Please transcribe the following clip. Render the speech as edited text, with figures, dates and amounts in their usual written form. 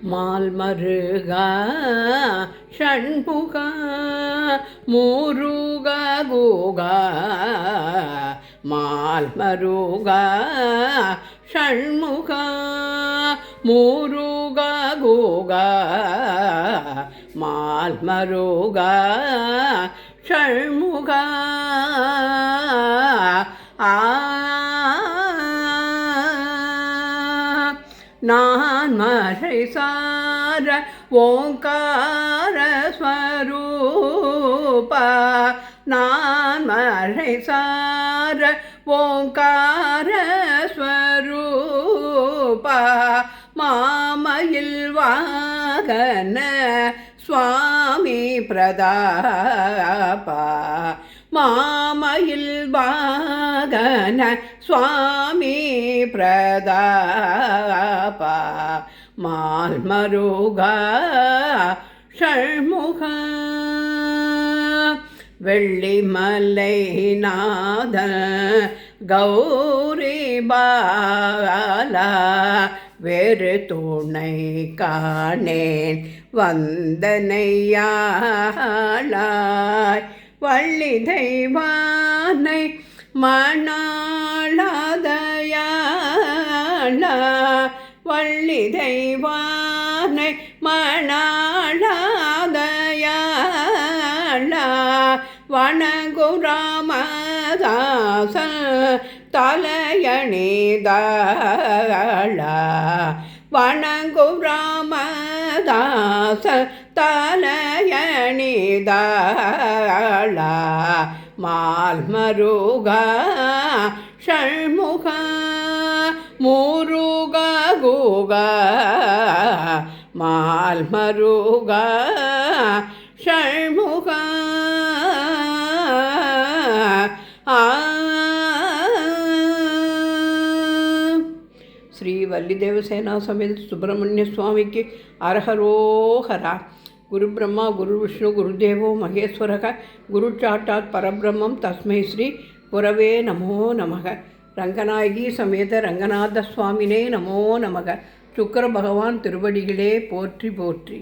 மால்மருகா ஷண்முகா முருகா கோகா மால்மருகா ஷண்முகா முருகா கோகா மால்மருகா ஷண்முகா நான் மறை சார ஓங்கார ஸ்வரூபா நான் மறை சார ஓங்கார ஸ்வரூபா மாமயில் வாகன சுவாமி பிரதாபா மாமயில் வாகன சுவாமி பிரதாபா மால்மருகா ஷண்முகா வெள்ளிமலை நாதன் கௌரி பாலா வேறு துணை காணேன் வந்தனையாளாய் வள்ளி தெய்வானை மணாளதயாளா வள்ளி தெய்வானை மணாளதயாளா வணங்குராமதாசன் தலையணிதாளா வணங்குராமதாசன் தலையணிதாளா மால்மருகா ஷண்முகா முருகா கோகா மால்மருகா ஷண்முகா ஸ்ரீ வள்ளிதேவசேனா சமேத சுப்பிரமணிய சுவாமிக்கு அரஹரோஹரா. குரு பிரம்மா குரு விஷ்ணு குருதேவோ மகேஸ்வரக குரு சாட்டாத் பரபிரம்மம் தஸ்மை ஸ்ரீ குரவே நமோ நமக. ரங்கநாயகி சமேத ரங்கநாத சுவாமினே நமோ நமக. சுக்கர பகவான் திருவடிகளே போற்றி போற்றி.